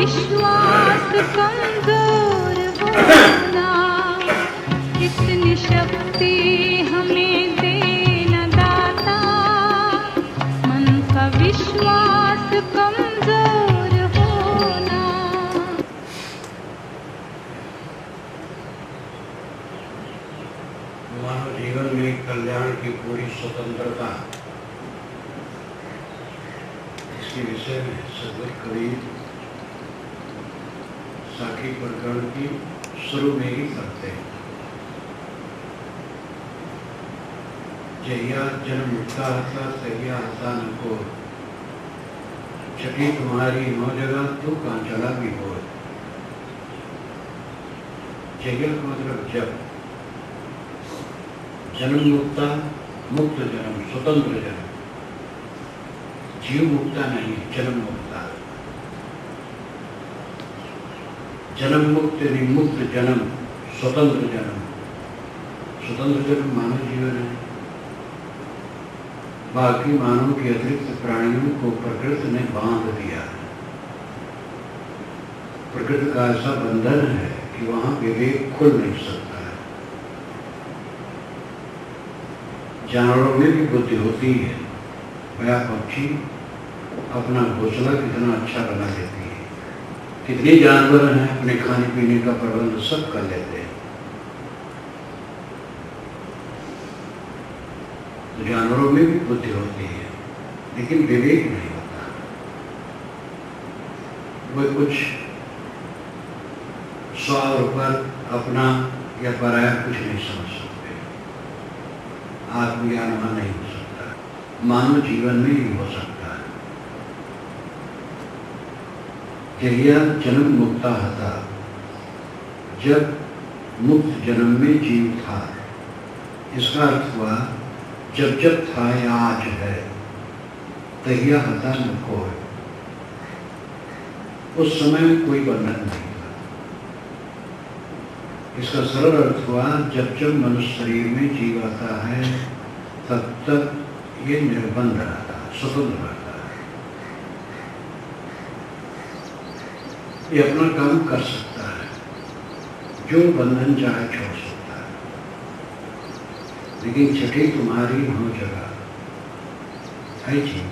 विश्वास कमजोर होना, इतनी शक्ति हमें देना दाता, मन का विश्वास कमजोर होना। मानव जीवन में कल्याण की पूरी स्वतंत्रता, इसके विषय में सदगुरु कबीर साखी प्रकरण की शुरू में ही करते हैं। जहिया जन्म मुक्ता हता तहिया हता न को, छठी तुम्हारी नौ जगह तू कांचला भी हो। जहिया का मतलब जब, जन्म मुक्ता मुक्त जन्म, स्वतंत्र जन्म, जीव मुक्ता नहीं, जन्म मुक्ता। जन्म मुक्त यानी मुक्त जन्म, स्वतंत्र जन्म। स्वतंत्र जन्म मानव जीवन है। बाकी मानव के अतिरिक्त प्राणियों को प्रकृति ने बांध दिया है। प्रकृति का ऐसा बंधन है कि वहां विवेक खुल नहीं सकता है। जानवरों में भी बुद्धि होती है। वह पक्षी अपना घोंसला कितना अच्छा बना लेती है। कितने जानवर हैं अपने खाने पीने का प्रबंध सब कर लेते हैं। तो जानवरों में भी बुद्धि होती है, लेकिन विवेक नहीं होता। वो कुछ स्वार्थ पर अपना या पराया कुछ नहीं समझ सकते। आत्मज्ञान वहां नहीं हो सकता। मानव जीवन में ही हो सकता है। जहिया जन्म मुक्ता हता, जब मुक्त जन्म में जीव था। इसका अर्थ हुआ जब जब था या आज है, तहिया हता न कोय। उस समय कोई बंधन नहीं था। इसका सरल अर्थ हुआ जब जब मनुष्य शरीर में जीव आता है, तब तक ये निर्बंध रहता है, स्वतंत्र रहता है। ये अपना काम कर सकता है, जो बंधन चाहे छोड़ सकता है। लेकिन छठी तुम्हारी हो जगह है जी,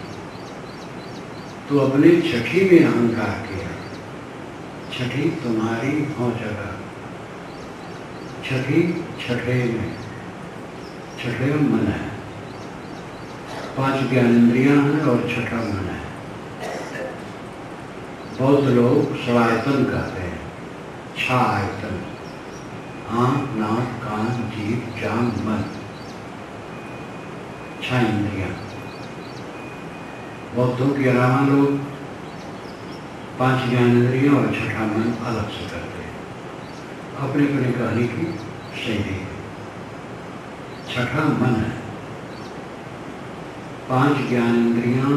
तो अपने छठी में अहंकार किया। छठी तुम्हारी हो जगह, छठी छठे में, छठे में मन है। 5 ज्ञानेंद्रियां हैं और छठा मन है। बौद्ध लोग षडायतन कहते हैं, 6 आयतन, आँख, नाक, कान, जीभ, जांघ, मन, 6 इंद्रियां। बौद्धों के अलावा लोग 5 ज्ञानेंद्रियां और छठा मन अलग से करते हैं। अपने अपने कहने की शैली है। छठा मन है। 5 ज्ञानेंद्रियां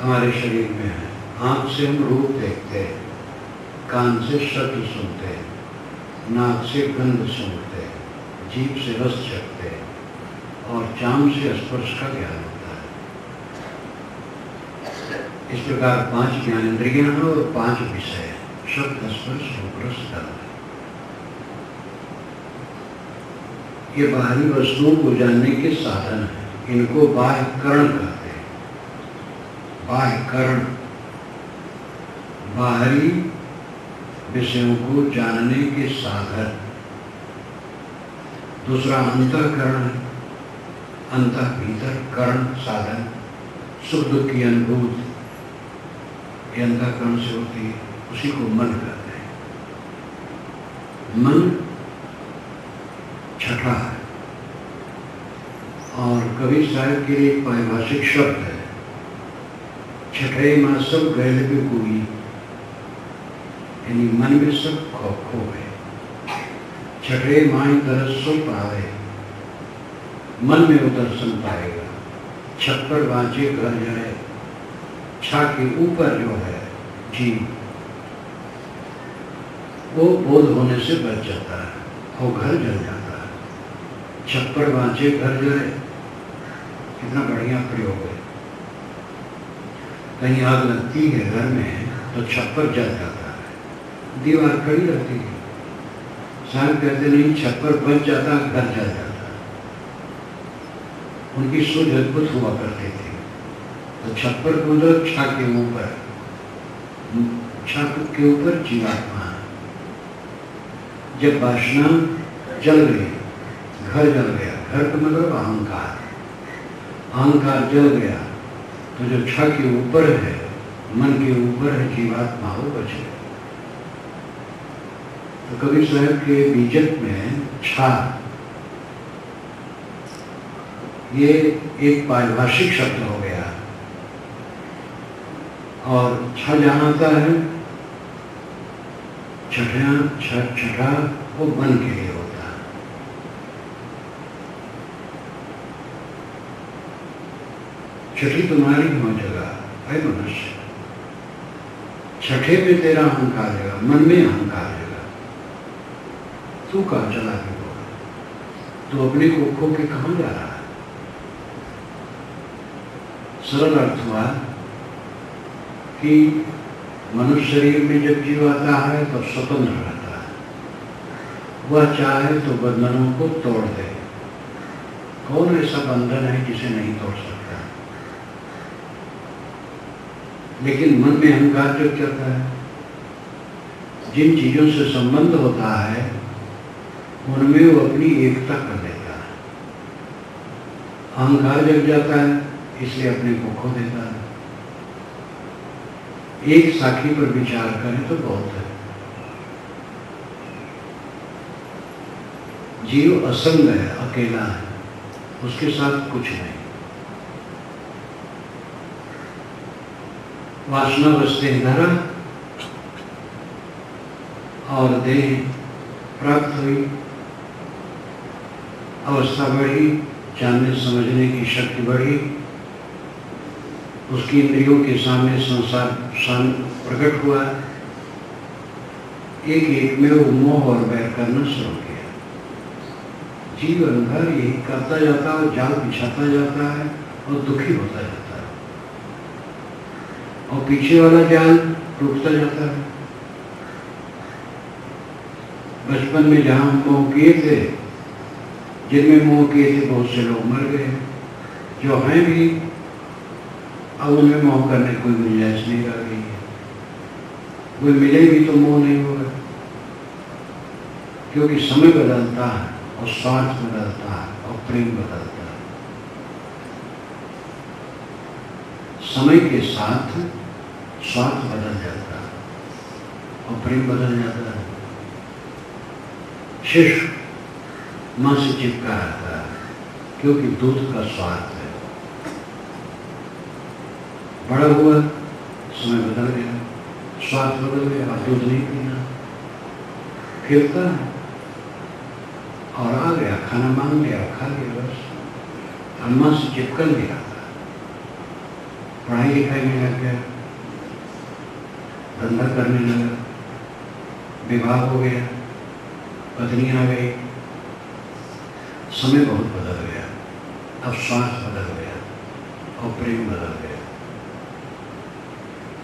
हमारे शरीर में है। आँख से हम रूप देखते हैं, कान से शब्द सुनते हैं, नाक से गंध सूंघते हैं, जीभ से रस चखते हैं और जांघ से स्पर्श का ज्ञान होता है। इस प्रकार 5 ज्ञानेंद्रियां हैं और 5 विषय, शब्द, स्पर्श, रूप, रस, गंध। ये बाहरी वस्तुओं को जानने के साधन है। इनको बाह्य करण कहते हैं। बाह्य करण बाहरी विषयों को जानने के साधन। दूसरा अंतःकरण है। अंतः भीतर, करण साधन, सुख दुख की अनुभूति ये अंतःकरण से होती है। उसी को मन कहते हैं। मन छठा है और कबीर साहब के लिए पारिभाषिक शब्द है, छठे मां सब गैल पे कोई, यानी मन में सब खो खो है। छठे माई तरस सो पावे, मन में वो दर्शन पाएगा। छप्पर बाँचे घर जाए, छा के ऊपर जो है जीव, वो बोध होने से बच जाता है, वो घर जल जाता है। छप्पर बाँचे घर जाए, कितना बढ़िया प्रयोग है। कहीं आग लगती है घर में तो छप्पर जल जाता है, दीवार खड़ी रहती है। साहब कहते नहीं, छप्पर बच जाता, घर जल जाता। उनकी सोच अद्भुत हुआ करती थी। तो छप्पर को मतलब छत के ऊपर, छत के ऊपर जीवात्मा। जब वासना जल गई, घर जल गया। घर का मतलब अहंकार, अहंकार जल गया तो जो छत के ऊपर है, मन के ऊपर है जीवात्मा, वो बच गया। तो कबीर साहब के बीजक में छा, ये एक पारिभाषिक शब्द हो गया। और छा जहाँ आता है, छठा वो मन के लिए होता है। छठी तुम्हारी हो जगह है मनुष्य, छठे में तेरा अहंकार जगह, मन में अहंकार जगह। तू कहाँ चला गया? तू अपने को खो के कहाँ जा रहा है? सरल अर्थ हुआ कि मनुष्य शरीर में जब जीव आता है तो स्वतंत्र रहता है। वह चाहे तो बंधनों को तोड़ दे। कौन ऐसा बंधन है जिसे नहीं तोड़ सकता? लेकिन मन में अहंकार जब चलता है, जिन चीजों से संबंध होता है उनमें वो अपनी एकता कर लेता है। अहंकार जग जाता है, इसलिए अपने को खो देता है। एक साखी पर विचार करें तो बहुत है। जीव असंग है, अकेला है, उसके साथ कुछ नहीं। वासना बसते धरा और देह प्राप्त हुई, अवस्था बढ़ी, जानने समझने की शक्ति बढ़ी, उसकी इंद्रियों के सामने संसार प्रकट हुआ। एक एक में वो मोह और बैर करना शुरू किया। जीव अंदर यही करता जाता है, जाल बिछाता जाता है और दुखी होता जाता है, और पीछे वाला जाल टूटता जाता है। बचपन में जहाँ मोह किए थे, जिनमें मोह किए थे, बहुत से लोग मर गए। जो हैं भी, अब उनमें मोह करने कोई गुंजाइश नहीं रह गई है। कोई मिले भी तो मोह नहीं होगा, क्योंकि समय बदलता है और स्वार्थ बदलता है और प्रेम बदलता है। समय के साथ स्वार्थ बदल जाता है और प्रेम बदल जाता है। शिशु मां से चिपका रहता है, क्योंकि दूध का स्वार्थ है। बड़ा हुआ, समय बदल गया, स्वाद बदल गया, अब दूध नहीं पीना, खेलता है और आ गया, खाना मांग लिया, खा लिया, बस अम्मा से चिपकल गया। पढ़ाई लिखाई में लग गया, धंधा करने लगा, विवाह हो गया, पत्नी आ गई, समय बहुत बदल गया। अब स्वार्थ बदल गया और प्रेम बदल गया।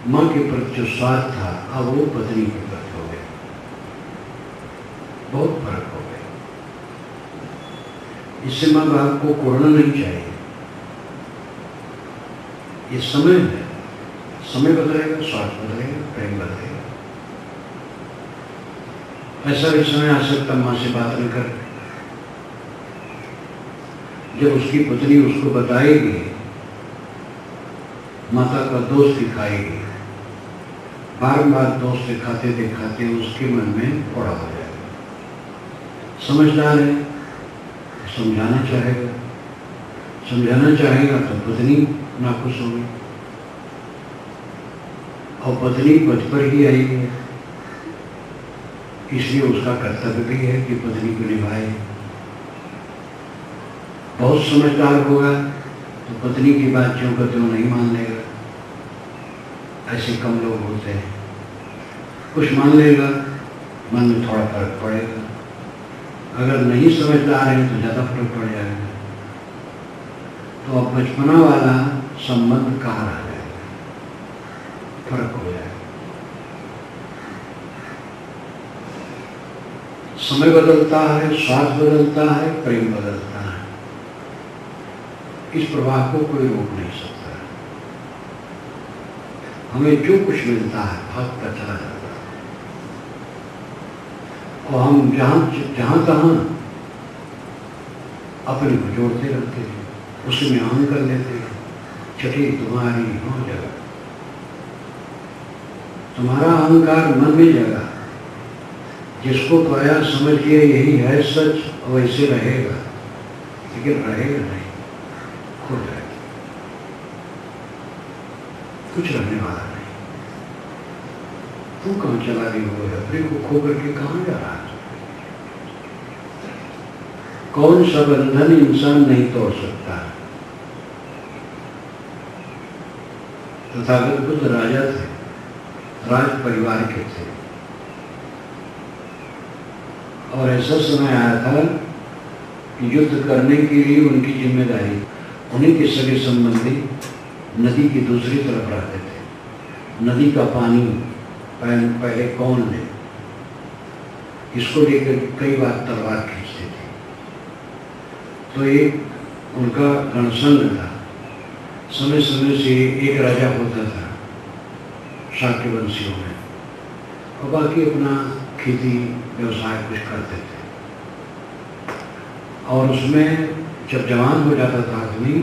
माँ के प्रति जो स्वार्थ था, अब वो पत्नी के प्रति हो गया। बहुत फर्क हो गया। इससे माँ बाप को कोड़ना नहीं चाहिए। ये समय है, समय बदलेगा, स्वार्थ बदलेगा, प्रेम बदलेगा। ऐसा भी समय आ सकता माँ से बात न कर, जब उसकी पत्नी उसको बताएगी, माता का दोष दिखाएगी, बार दोष दिखाते दिखाते उसके मन में फोड़ा हो जाएगा। समझदार है, समझाना चाहेगा, समझाना चाहेगा तो पत्नी नाखुश होगी, और पत्नी पद पर ही आई है, इसलिए उसका कर्तव्य भी है कि पत्नी को निभाए। बहुत समझदार होगा तो पत्नी की बात जो का त्यों नहीं मान लेगा। ऐसे कम लोग होते हैं, कुछ मान लेगा, मन में थोड़ा फर्क पड़ेगा। अगर नहीं समझदार है तो ज़्यादा फर्क पड़ जाएगा। तो अब बचपना वाला संबंध कहाँ रह जाएगा, फर्क हो जाएगा। समय बदलता है, स्वाद बदलता है, प्रेम बदलता है। इस प्रवाह को कोई रोक नहीं सकता। हमें जो कुछ मिलता है भागता चला जाता है, और हम जहां तहां अपने को जोड़ते रहते हैं, उसमें आन कर लेते हैं। छठी तुम्हारी हो जगह, तुम्हारा अहंकार मन में जगह। जिसको पाया समझ लिया यही है सच, वैसे रहेगा, लेकिन रहेगा नहीं, खो जाएगा, कुछ रहने वाला नहीं। तू कहाँ चला रही हो? अपने को खो करके कहाँ जा रहा है? कौन सा बंधन इंसान नहीं तोड़ सकता है? तथागत बुद्ध राजा थे, राज परिवार के थे, और ऐसा समय आया था कि युद्ध करने के लिए उनकी जिम्मेदारी, उन्हीं के सगे संबंधी नदी की दूसरी तरफ रहते थे। नदी का पानी पहले कौन ले, इसको लेकर कई बार तलवार खींचते थे। तो एक उनका गणसंघ था। समय समय से एक राजा होता था शाक्य वंशियों में, और बाकी अपना खेती व्यवसाय कुछ करते थे। और उसमें जब जवान हो जाता था आदमी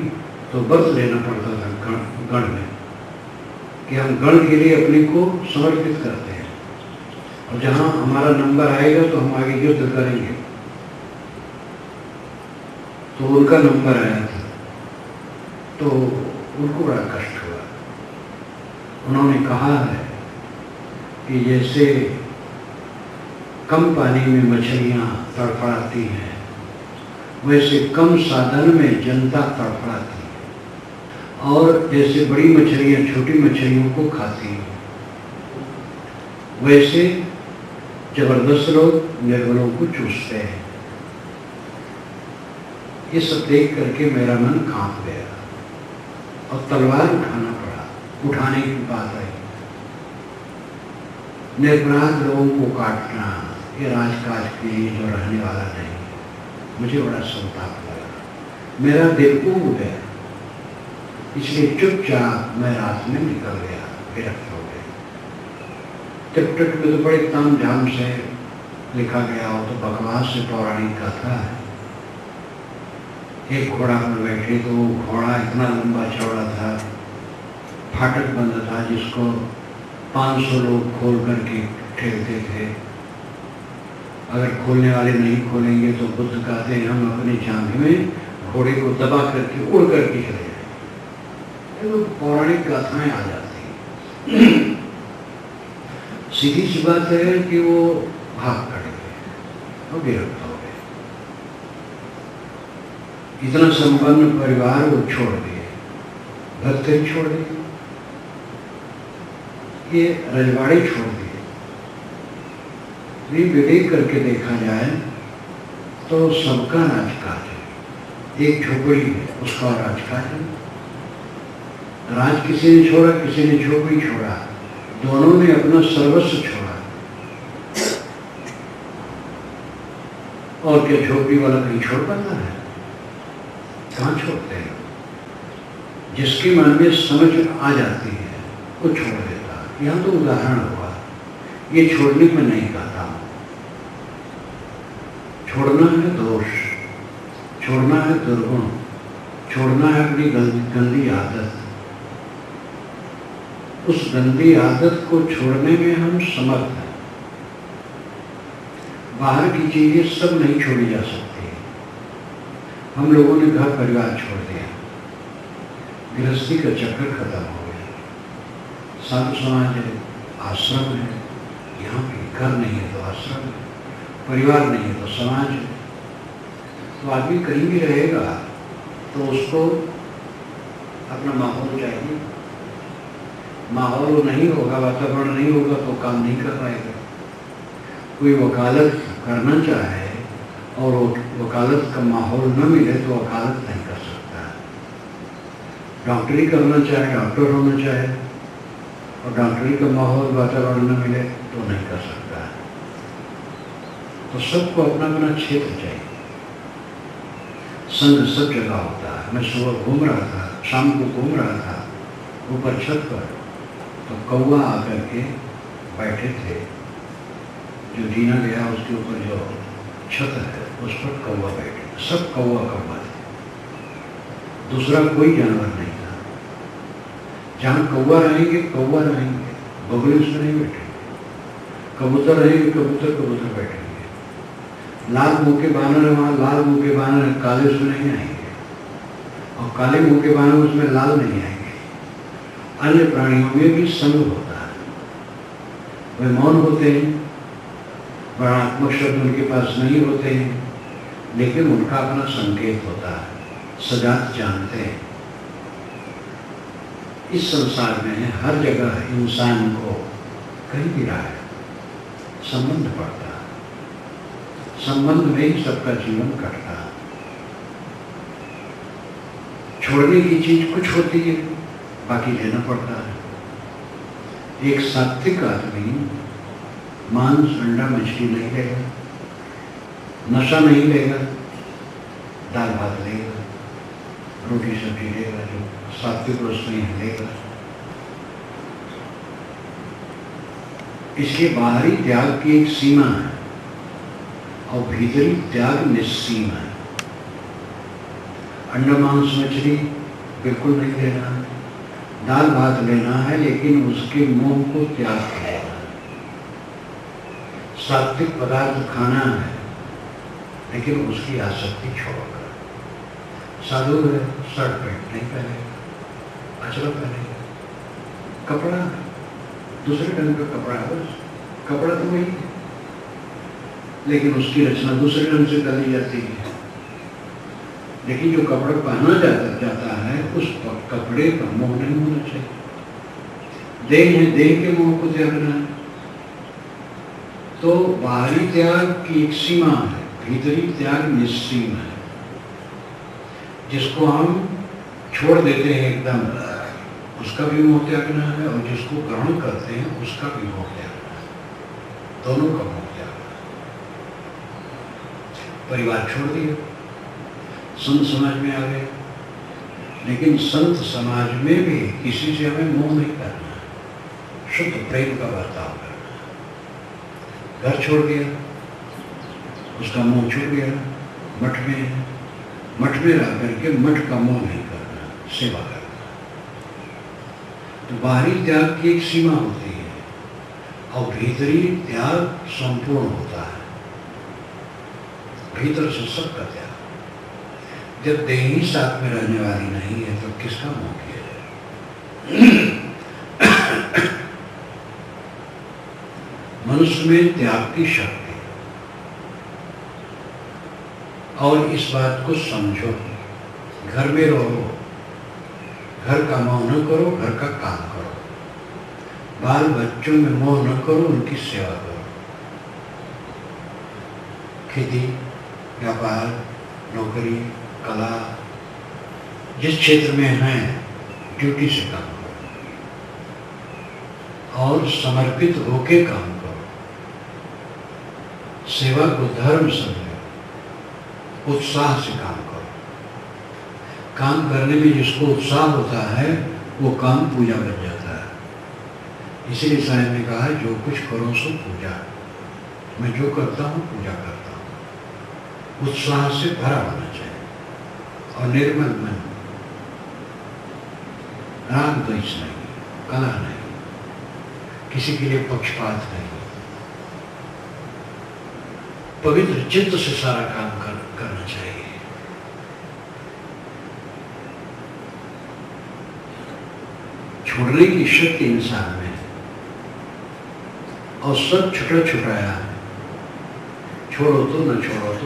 तो व्रत लेना पड़ता था गण में, कि हम गण के लिए अपने को समर्पित करते हैं, और जहाँ हमारा नंबर आएगा तो हम आगे युद्ध करेंगे। तो उनका नंबर आया था, तो उनको बड़ा कष्ट हुआ। उन्होंने कहा है कि जैसे कम पानी में मछलियाँ तड़फड़ाती हैं, वैसे कम साधन में जनता तड़फड़ाती है, और जैसे बड़ी मछलियाँ छोटी मछलियों को खाती हैं, वैसे जबरदस्त लोग निर्बलों को चूसते हैं। ये सब देख करके मेरा मन कांप गया और तलवार उठाना पड़ा। उठाने की बात आई, निर्पराध लोगों को काटना ये राजकाज के लिए जो रहने वाला नहीं। मुझे बड़ा संताप लगा, मेरा दिल उब गया, इसलिए चुपचाप मैं रात में निकल गया, विरक्त हो गया। त्रिपिटक में तो बड़े तामझाम से लिखा गया हो, तो बकवास से पौराणिक कथा है। एक घोड़ा पर बैठे, तो घोड़ा इतना लंबा चौड़ा था, फाटक बंद था, जिसको 500 लोग खोल करके ठेलते थे। अगर खोलने वाले नहीं खोलेंगे तो बुद्ध कहते हैं हम अपनी जांघ में घोड़े को दबा करके उड़ करके चले जाए। ये तो पौराणिक गाथाएं आ जाती हैं। सीधी सी बात है कि वो भाग खड़े गए और गिरफ्तार हो गए। इतना संपन्न परिवार वो छोड़ दिए, भक्त छोड़ दिए, ये रजवाड़े छोड़ दिए। विवेक करके देखा जाए तो सबका राजकाज है। एक झोपड़ी है, उसका राजकाज है। राज किसी ने छोड़ा, किसी ने झोपड़ी छोड़ा, दोनों ने अपना सर्वस्व छोड़ा। और क्या झोपड़ी वाला कहीं छोड़ पाता है? कहाँ छोड़ते हैं? जिसके मन में समझ आ जाती है वो छोड़ देता। यहाँ तो उदाहरण हुआ, ये छोड़ने में नहीं कहता हूँ। छोड़ना है दोष, छोड़ना है दुर्गुण, छोड़ना है अपनी गंदी आदत। उस गंदी आदत को छोड़ने में हम समर्थ हैं। बाहर की चीजें सब नहीं छोड़ी जा सकती। हम लोगों ने घर परिवार छोड़ दिया, गृहस्थी का चक्कर खत्म हो गया। साधु समाज है, आश्रम है, यहाँ पे घर नहीं है तो आश्रम है, परिवार नहीं है तो समाज है। तो आदमी कहीं भी रहेगा तो उसको अपना माहौल चाहिए। माहौल नहीं होगा, वातावरण नहीं होगा तो काम नहीं कर पाएगा। कोई वकालत करना चाहे और वकालत का माहौल न मिले तो वकालत नहीं कर सकता। डॉक्टरी करना चाहे, डॉक्टर होना चाहे और डॉक्टरी का माहौल वातावरण न मिले तो नहीं कर सकता। तो सबको अपना अपना क्षेत्र चाहिए। संग सब जगह होता है। मैं सुबह घूम रहा था, शाम को घूम रहा था ऊपर छत पर, तो कौवा आकर के बैठे थे। जो जीना गया उसके ऊपर जो छत है उस पर कौवा बैठे, सब कौवा कौवा थे, दूसरा कोई जानवर नहीं था। जहाँ कौवा रहेंगे कौवा रहेंगे, बगुले उसमें नहीं बैठेंगे। कबूतर रहेंगे कबूतर कबूतर बैठेंगे। लाल मुँह के बानर है वहाँ लाल मुँह के बानर, काले उसमें नहीं आएंगे, और काले मुँह के बानर उसमें लाल नहीं आएंगे। अन्य प्राणियों में भी संग होता है, वे मौन होते हैं, वर्णात्मक शब्द उनके पास नहीं होते हैं, लेकिन उनका अपना संकेत होता है, सजात जानते हैं। इस संसार में हर जगह इंसान को कहीं भी रहा है संबंध पड़ता है, संबंध में ही सबका जीवन कटता है। छोड़ने की चीज कुछ होती है, बाकी लेना पड़ता है। एक सात्विक आदमी मांस अंडा मछली नहीं लेगा, नशा नहीं लेगा, दाल भात लेगा, रोटी सब्जी लेगा, जो सात्विक वस्तुएं लेगा। इसके बाहरी त्याग की एक सीमा है और भीतरी त्याग निस्सीम है। अंडा मांस मछली बिल्कुल नहीं लेना है, दाल भात लेना है, लेकिन उसके मोह को त्याग करना है। सात्विक पदार्थ खाना है, लेकिन उसकी आसक्ति छोड़कर। साधु है, शर्ट पैंट नहीं पहनेगा, अचरज पहनेगा, कपड़ा दूसरे ढंग का कपड़ा है, बस कपड़ा तो वही है, लेकिन उसकी रचना दूसरे ढंग से कर ली जाती है। लेकिन जो कपड़ा पहना जाता है उस कपड़े का मोह नहीं होना चाहिए। देह है, देह के मोह को त्यागना है। तो बाहरी त्याग की एक सीमा है, भीतरी त्याग निस्सीम है। जिसको हम छोड़ देते हैं एकदम, उसका भी मोह त्यागना है, और जिसको ग्रहण करते हैं उसका भी मोह त्यागना है। दोनों का मोह त्यागना है। परिवार छोड़ दिया, संत समाज में आ गए, लेकिन संत समाज में भी किसी से हमें मोह नहीं करना है, शुद्ध प्रेम का बर्ताव करना है। घर छोड़ दिया, उसका मोह छूट गया, मठ में रह करके मठ का मोह नहीं करना, सेवा करना। तो बाहरी त्याग की एक सीमा होती है और भीतरी त्याग संपूर्ण होता है, भीतर से सबका त्याग। जब देह ही साथ में रहने वाली नहीं है तो किसका मोह किया जाए। मनुष्य में त्याग की शक्ति, और इस बात को समझो, घर में रहो, घर का मोह न करो, घर का काम करो, बाल बच्चों में मोह न करो, उनकी सेवा करो। खेती, व्यापार, नौकरी, कला, जिस क्षेत्र में है ड्यूटी से काम करो और समर्पित होके काम करो। सेवा को धर्म समझो, उत्साह से काम करो। काम करने में जिसको उत्साह होता है वो काम पूजा बन जाता है। इसीलिए साहब ने कहा जो कुछ करो सो पूजा। मैं जो करता हूँ पूजा करता हूँ। उत्साह से भरा होना चाहिए और निर्मल मन, राग द्वेष नहीं, कला नहीं, किसी के लिए पक्षपात नहीं, पवित्र चित्त से सारा काम करना चाहिए। छोड़ने की शक्ति इंसान में है और सब छुटा छुटाया है। छोड़ो तो न छोड़ो तो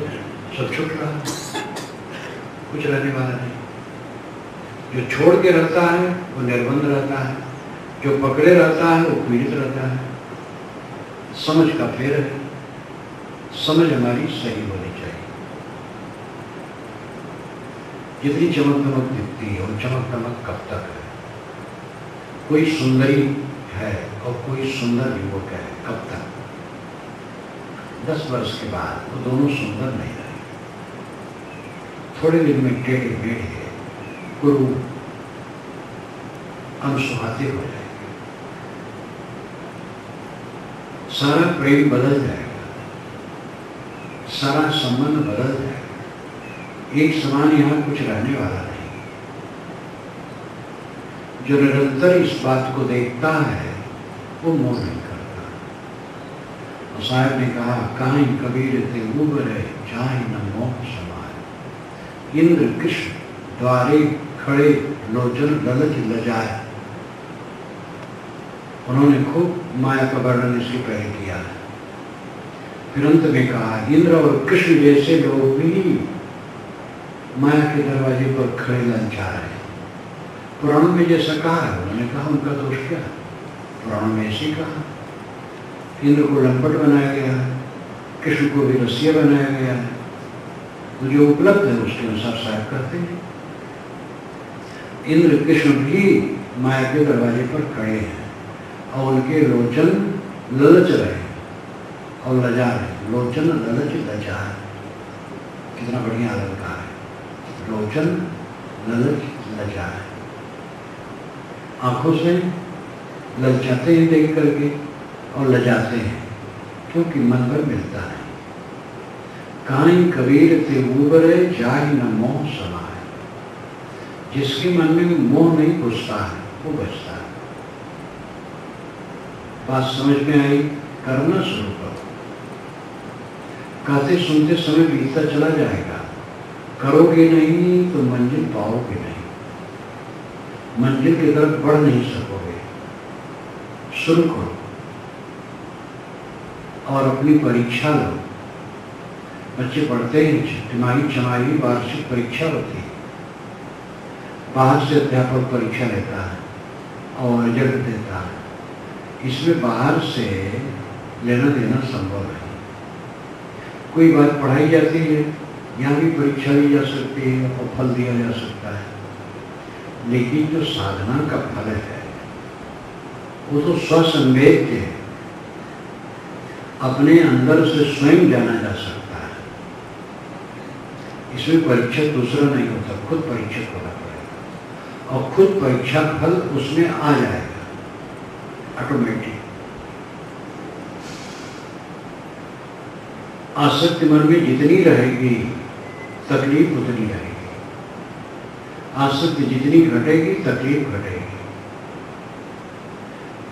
सब छुट रहा है, कुछ रहने वाला नहीं। जो छोड़ के रहता है वो निर्बंध रहता है, जो पकड़े रहता है वो पीड़ित रहता है। समझ का फेर है, समझ हमारी सही होनी चाहिए। जितनी चमक दमक दिखती है वो चमक दमक कब तक है? कोई सुंदरी है और कोई सुंदर युवक है, कब तक? 10 वर्ष के बाद वो दोनों सुंदर नहीं रहे, थोड़े दिन में टेढ़े मेढ़े गुरु अनसुहाते हो जाएंगे, सारा प्रेम बदल जाएगा, सारा संबंध बदल जाएगा, एक समान यहाँ कुछ रहने वाला नहीं। जो निरंतर इस बात को देखता है वो मोह नहीं करता। और साहब ने कहा, काहीं कबीर ते उबरे जाहि न मोह समाए, इंद्र कृष्ण द्वारे खड़े लोचन ललच लजाए। उन्होंने खूब माया का वर्णन इसके पहले किया है। फिर अंत में कहा, इंद्र और कृष्ण जैसे लोग भी माया के दरवाजे पर खड़े ललचा रहे हैं। पुराणों में जैसा कहा है, उन्होंने कहा उनका दोष क्या है? पुराणों में ऐसे ही कहा, इंद्र को लंपट बनाया गया है, कृष्ण को भी रसिया बनाया गया है, तो जो उपलब्ध है उसके अनुसार साहब करते हैं। इंद्र कृष्ण भी माया के दरवाजे पर खड़े हैं और उनके लोचन ललच रहे हैं और लजा रहे हैं। लोचन ललच लजा, कितना बढ़िया अलंकार है। लोचन ललच लजा है, आंखों से ललचाते हैं देख करके और लजाते हैं, क्योंकि मन भर मिलता है। काहीं कबीर ते उबरे जाहि न मोह समाए, जिसके मन में मोह नहीं घुसता है वो बचता है। बात समझ में आई? करना शुरू करो, कहते सुनते समय बीतता चला जाएगा, करोगे नहीं तो मंजिल पाओगे नहीं, मंजिल की तरफ बढ़ नहीं सकोगे। शुरू करो और अपनी परीक्षा लो। बच्चे पढ़ते हैं, तिमाही छमाही वार्षिक परीक्षा होती है, बाहर से अध्यापक परीक्षा लेता है और रिजल्ट देता है। इसमें बाहर से लेना देना संभव है। कोई बात पढ़ाई जाती है, यहाँ भी परीक्षा ली जा सकती है और फल दिया जा सकता है, लेकिन जो साधना का फल है वो तो स्वसंवेद्य है, अपने अंदर से स्वयं जाना जा सकता है। इसमें परीक्षक दूसरा नहीं होता, खुद परीक्षक होना पड़ेगा और खुद परीक्षा फल उसमें आ जाएगा ऑटोमेटिक। आसक्ति मन में जितनी रहेगी तकलीफ उतनी रहेगी, आसक्ति जितनी घटेगी तकलीफ घटेगी।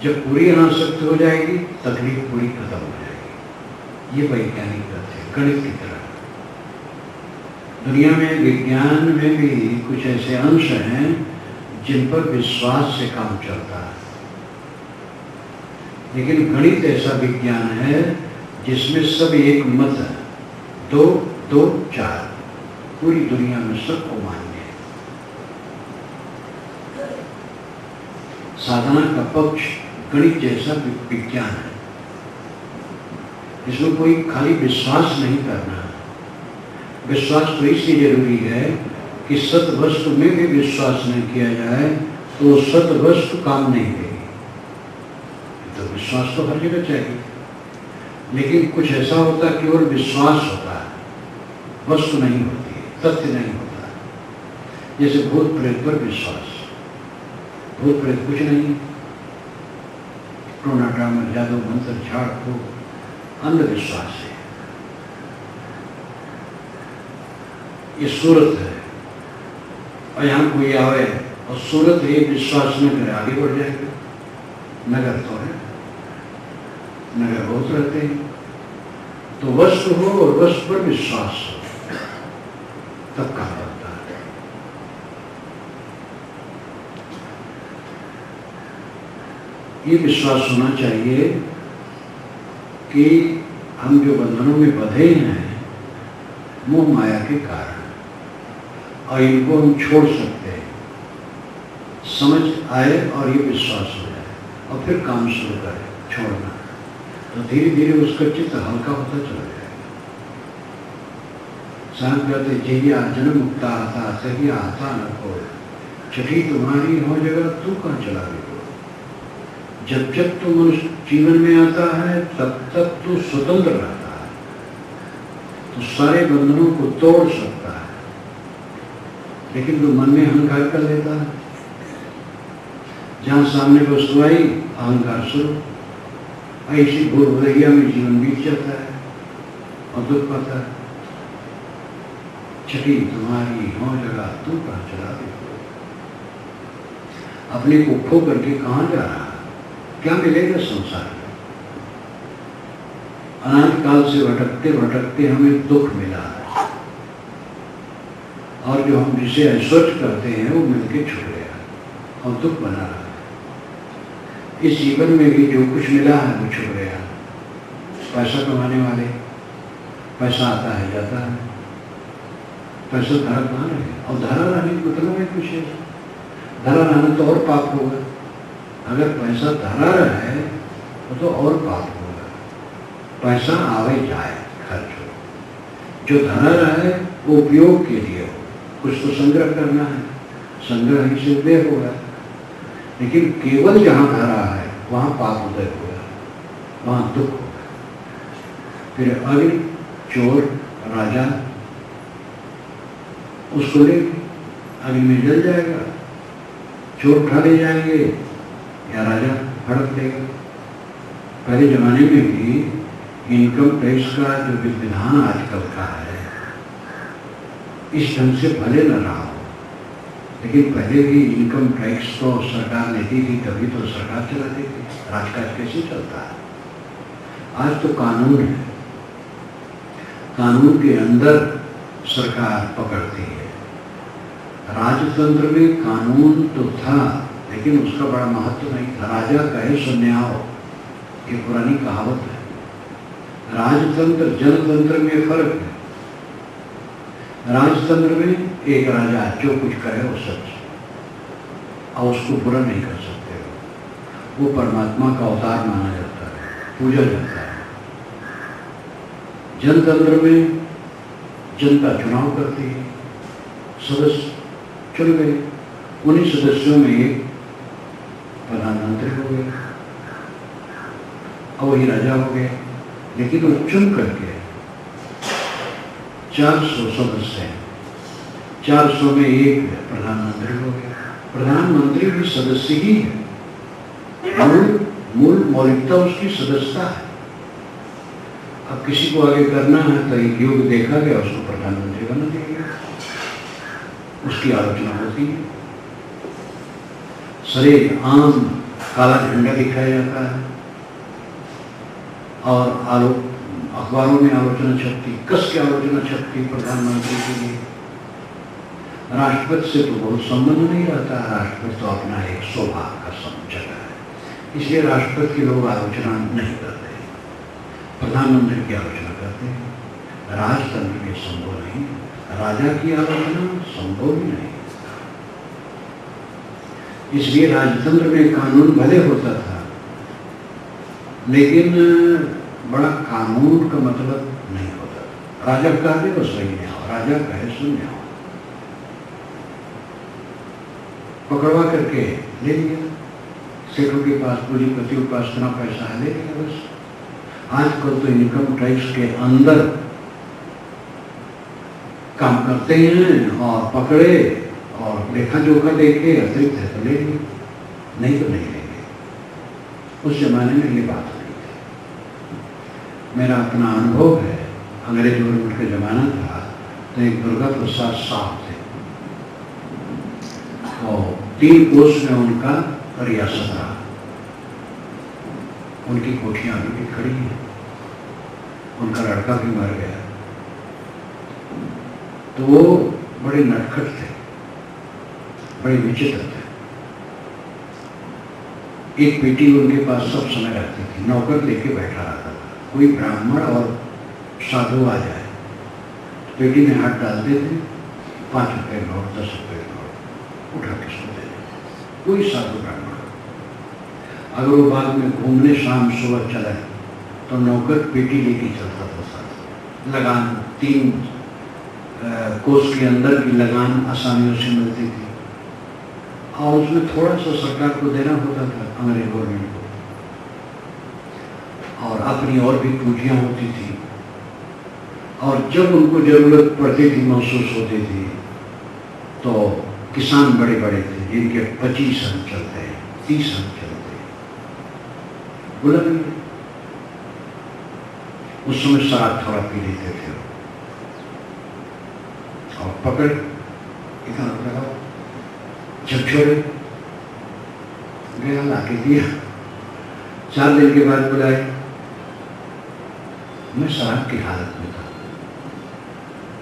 जब पूरी अनासक्ति हो जाएगी तकलीफ पूरी खत्म हो जाएगी। ये वैज्ञानिक तथ्य है, गणित की तरह। दुनिया में विज्ञान में भी कुछ ऐसे अंश हैं जिन पर विश्वास से काम चलता है, लेकिन गणित ऐसा विज्ञान है जिसमें सब एक मत है, 2 2 4, पूरी दुनिया में सबको मान्य है। साधना का पक्ष गणित जैसा विज्ञान है, इसमें कोई खाली विश्वास नहीं करना है। विश्वास तो इसलिए जरूरी है कि सत वस्तु में भी विश्वास नहीं किया जाए तो सत वस्तु काम नहीं देगी। तो विश्वास तो हर जगह चाहिए, लेकिन कुछ ऐसा होता है केवल विश्वास होता है, वस्तु नहीं होती है, तथ्य नहीं होता है। जैसे भूत प्रेत पर विश्वास, भूत प्रेत कुछ नहीं, टोना टामर जादू मंत्र झाड़ फूक अंधविश्वास है। ये सूरत है और यहाँ कोई आवे और सूरत ये विश्वास न करे, आगे बढ़ जाएगा। नगर तो है, नगर बहुत रहते हैं, तो वस्तु हो और वस्तु पर विश्वास हो तब काम बनता है। ये विश्वास होना चाहिए कि हम जो बंधनों में बंधे हैं मोह माया के कारण, और इनको हम छोड़ सकते हैं। समझ आए और ये विश्वास हो जाए और फिर काम शुरू करें छोड़ना, तो धीरे धीरे उसका चित्त हल्का होता चला जाएगा। सांप कहते जहिया जन्म मुक्ता आता सही आता न कोई, छठी तुम्हारी हो जगह तू कहाँ चला गई। जब जब तू मनुष्य जीवन में आता है तब तक तू स्वतंत्र रहता है, तो सारे बंधनों को तोड़ सकता है, लेकिन जो मन में अहंकार कर लेता है, जहां सामने वस्तु आई अहंकार शुरू, ऐसी भूल भुलैया में जीवन बीत जाता है और दुख पाता है। छठी तुम्हारी हो जगह तू कहाँ चला दे, अपने को खो करके कहाँ जा रहा है, क्या मिलेगा संसार में। अनाथ काल से भटकते भटकते हमें दुख मिला है, और जो हम जिसे अस्वच्छ करते हैं वो मिलके छूट गया और दुख बना रहा है। इस जीवन में भी जो कुछ मिला है वो छूट गया। पैसा कमाने वाले, पैसा आता है जाता है, पैसा धरा कहाँ रहे, और धरा रहने का मतलब है कुछ है, धरा रहना तो और पाप होगा। अगर पैसा धरा रहा है तो और पाप होगा। पैसा आवे जाए खर्च हो, जो धरा रहा है वो उपयोग के लिए हो, कुछ तो संग्रह करना है, संग्रह ही से उदय होगा। लेकिन केवल जहाँ धरा है वहाँ पाप उदय होगा, वहाँ दुख होगा। फिर अग्नि, चोर, राजा उसको ले अग्नि में जल जाएगा, चोर उठा ले जाएंगे या राजा हड़प देगा। पहले जमाने में भी इनकम टैक्स का जो विधान आजकल का है इस ढंग से भले न रहा हो, लेकिन पहले भी इनकम टैक्स तो सरकार लेती थी, तभी तो सरकार चलाती थी। राजकाज कैसे चलता है? आज तो कानून है, कानून के अंदर सरकार पकड़ती है। राजतंत्र में कानून तो था, लेकिन उसका बड़ा महत्व नहीं था। राजा कहे सो न्याय, ये पुरानी कहावत है। राजतंत्र जनतंत्र में फर्क है। राजतंत्र में एक राजा जो कुछ करे वो सच, और उसको बुरा नहीं कर सकते हो। वो परमात्मा का अवतार माना जाता है, पूजा जाता है। जनतंत्र में जनता चुनाव करती है, सदस्य चुन गए, उन्हीं सदस्यों में एक प्रधानमंत्री हो गए और वही राजा हो गए। लेकिन वो चुन करके 400 सदस्य हैं, 400 में एक प्रधानमंत्री हो गया। प्रधानमंत्री भी सदस्य ही है, मूल मौलिकता उसकी सदस्यता है। अब किसी को आगे करना है तो एक युग देखा गया, उसको प्रधानमंत्री बना दिया गया, उसकी आलोचना होती है। सरे आम काला झंडा दिखाया जाता है और अखबारों में आलोचना छपती, कस के आलोचना छपती प्रधानमंत्री के लिए। राष्ट्रपति से तो बहुत संबंध नहीं रहता, राष्ट्रपति तो अपना एक सौभाग्य का जगह है, इसलिए राष्ट्रपति के लोग आलोचना नहीं करते, प्रधानमंत्री की आलोचना करते हैं। राजतंत्र में संभव नहीं, राजा की आलोचना संभव ही नहीं। इसलिए राजतंत्र में कानून भले होता था, लेकिन बड़ा कानून का मतलब नहीं होता था। राजा कह दे तो सही नहीं हो, राजा कहे सुन नहीं हो, पकड़वा करके ले लिया। सेठों के पास, पूंजीपतियों के पास इतना पैसा है, ले लिया बस। आजकल तो इनकम टैक्स के अंदर काम करते हैं और पकड़े और लेखा जोखा देखे, अतिरिक्त है तो ले लिए, नहीं तो नहीं लेंगे। उस जमाने में ये बात नहीं थी। मेरा अपना अनुभव है, अंग्रेज गवर्नमेंट का जमाना था तो एक दुर्गा प्रसाद साहब थे, तो 3 कोस में उनका रियासत रहा। उनकी कोठियां अभी भी खड़ी हैं, उनका लड़का भी मर गया। तो वो बड़े नटखट थे, बड़े विचित्र थे। एक बेटी उनके पास सब समय रहती थी, नौकर लेके बैठा रहता था। कोई ब्राह्मण और साधु आ जाए तो बेटी में हाथ डालते थे, 5 रुपये नोट, 10 रुपये नोट उठा के सो देते। कोई साधु ब्राह्मण अगर वो बाद में घूमने शाम सुबह चला तो नौकर पेटी लेके चलता था साथ। लगान 3 कोस के अंदर की लगान आसानियों से मिलती थी और उसमें थोड़ा सा सरकार को देना होता था, अंग्रेज गवर्नमेंट को, और अपनी और भी पूंजियां होती थी। और जब उनको जरूरत पड़ती थी, महसूस होती थी, तो किसान बड़े बड़े थे जिनके 25 हल चलते हैं, 30 हल चलते हैं, बोला उस समय शराब थोड़ा पी लेते थे और पकड़ इतना लगा, जब छोड़े गया लाके दिया। 4 दिन के बाद बुलाए, मैं शराब की हालत में था,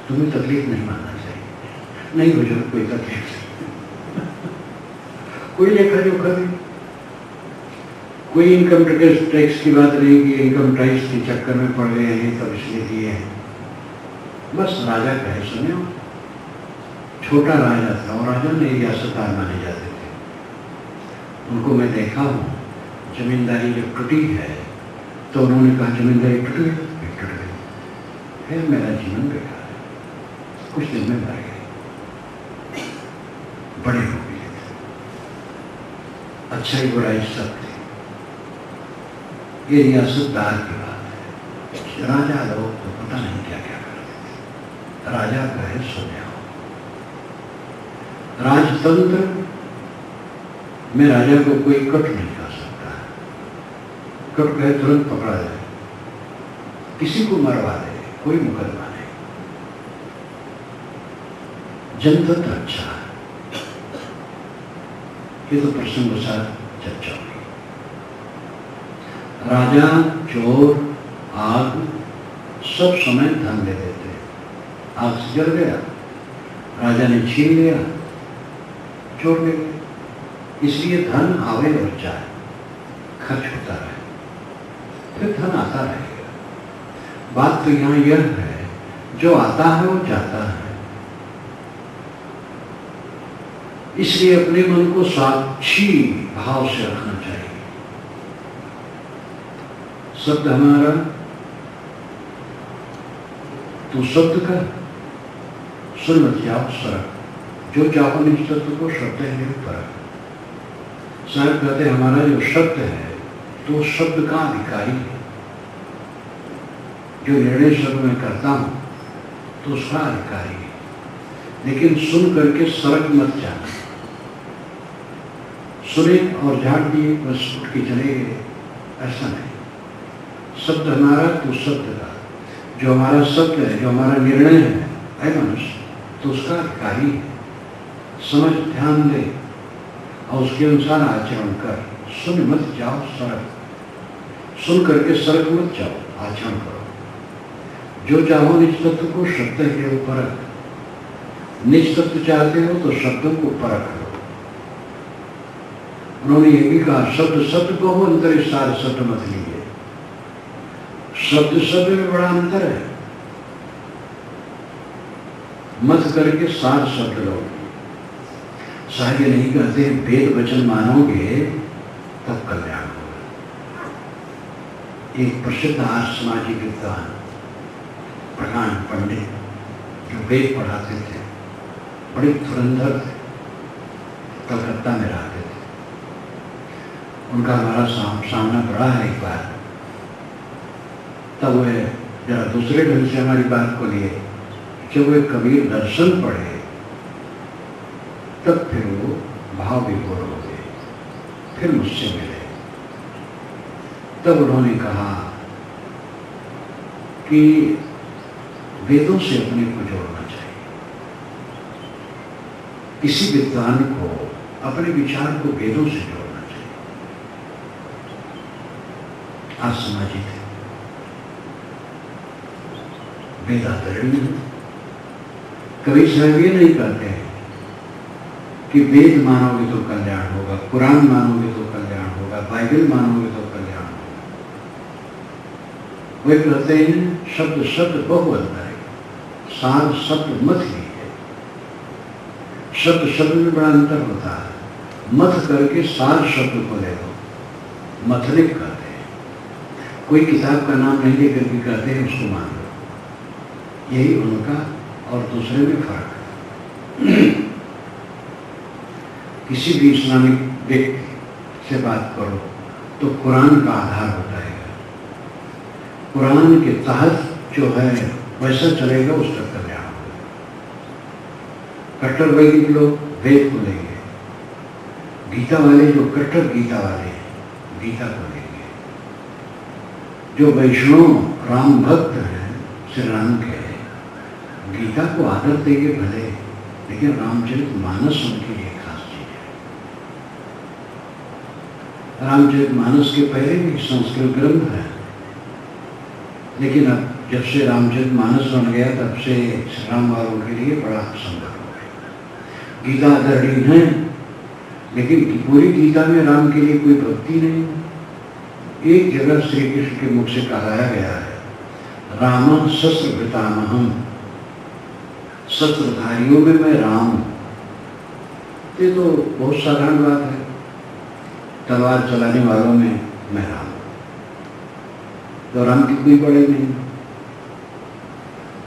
तुम्हें तकलीफ नहीं मानना चाहिए। नहीं बुजुर्ग, कोई तकलीफ नहीं, कोई लेखा जोखा नहीं, कोई इनकम टैक्स की बात नहीं कि इनकम टैक्स के चक्कर में पड़ गए हैं तब इसलिए दिए हैं। बस राजा कहे सुने, छोटा राजा था और राजा ने रियासतदार माने जाते थे। उनको मैं देखा हूँ, जमींदारी जब टूटी है तो उन्होंने कहा जमींदारी टूट गई, टूट गई, फिर मेरा जीवन बेकार है, कुछ दिन में मर गए, बड़े हो गए थे, अच्छाई बुराई सब थे। ये रियासतदार की बात है। राजा लोग तो पता नहीं क्या क्या करते थे। राजा कहे सुने, राजतंत्र में राजा को कोई कट नहीं कर सकता है। कट कहे तुरंत पकड़ा जाए, किसी को मरवा दे, कोई मुकदमा नहीं। जनतंत्र अच्छा है। ये तो प्रसंग के साथ चर्चा हुई। राजा, चोर, आग सब समय धन ले देते। आग से जल गया, राजा ने छीन लिया, चोर ले गए। इसलिए धन आवे और जाए, खर्च होता रहे, फिर धन आता रहेगा। बात तो यहाँ यह है, जो आता है वो जाता है। इसलिए अपने मन को साक्षी भाव से रखना चाहिए। शब्द हमारा, तू शब्द का सुन मत जाओ सरक, जो चाहो निज तत्व को शब्द है परख। साहब कहते हमारा जो शब्द है तो शब्द का अधिकारी है। जो निर्णय शब्द में करता हूं तो उसका अधिकारी है। लेकिन सुन करके सरक मत जाना। सुने और झाड़ दिए बस उठ के चले गए, ऐसा नहीं। शब्द हमारा तो शब्द का, जो हमारा शब्द है, जो हमारा निर्णय है मनुष्य, तो उसका अधिकारी है। समझ, ध्यान दे और उसके अनुसार आचरण कर। सुन मत जाओ सरक, सुन करके सरक मत जाओ, आचरण करो। जो चाहो निज तत्व को शब्द के ऊपर, निज तत्व चाहते हो तो शब्दों को परख लो। उन्होंने ये भी कहा, शब्द शब्द को हो, अंतर सार शब्द मत लीजिए। शब्द शब्द में बड़ा अंतर है, मत करके सार शब्द लो। साहित्य नहीं कहते वेद वचन मानोगे तब कल्याण होगा। एक प्रसिद्ध आर्य समाजी विद्वान प्रधान पंडित जो वेद पढ़ाते थे, बड़े धुरंधर थे, कलकत्ता में रहते थे। उनका हमारा सामना पड़ा है एक बार। तब वह जरा दूसरे ढंग से हमारी बात को लिए। जब वे कबीर दर्शन पढ़े तब फिर वो भाव विभोर हो गए, फिर मुझसे मिले। तब उन्होंने कहा कि वेदों से अपने को जोड़ना चाहिए। किसी विद्वान को अपने विचार को वेदों से जोड़ना चाहिए। आज समाजी थे, वेदातरणी है। कभी साहब ये नहीं कहते हैं कि वेद मानोगे तो कल्याण होगा, कुरान मानोगे तो कल्याण होगा, बाइबल मानोगे तो कल्याण होगा। वे कहते हैं शब्द शब्द बहु अंतर है, सार शब्द मत ही है। शब्द शब्द में बड़ा अंतर होता है। मत करके सार शब्द को ले लो, मथलिक कहते हैं। कोई किताब का नाम नहीं लेकर के कहते हैं उसको मान लो। यही उनका और दूसरे में फर्क है। किसी भी इस्लामिक व्यक्ति से बात करो तो कुरान का आधार होता है। कुरान के तहत जो है वैसा चलेगा उसका कल्याण होगा। कट्टर वैदिक लोग वेद को लेंगे, गीता वाले जो कट्टर गीता वाले गीता को लेंगे, जो वैष्णव राम भक्त हैं श्री राम के गीता को आदर देंगे भले, लेकिन रामचरित मानस उनके लिए खास चीज है। रामचरित मानस के पहले भी संस्कृत ग्रंथ है, लेकिन अब जब से रामचरित मानस बन गया तब से श्री राम वालों के लिए बड़ा संकट हो गया। गीता आदरणीय है, लेकिन पूरी गीता में राम के लिए कोई भक्ति नहीं है। एक जगह श्री कृष्ण के मुख से कहाया गया है, राम शस्त्र भृतामहम, शस्त्रधारियों में मैं राम हूं। ये तो बहुत साधारण बात है, तलवार चलाने वालों में मैं राम हूं, तो राम की कोई बड़े नहीं।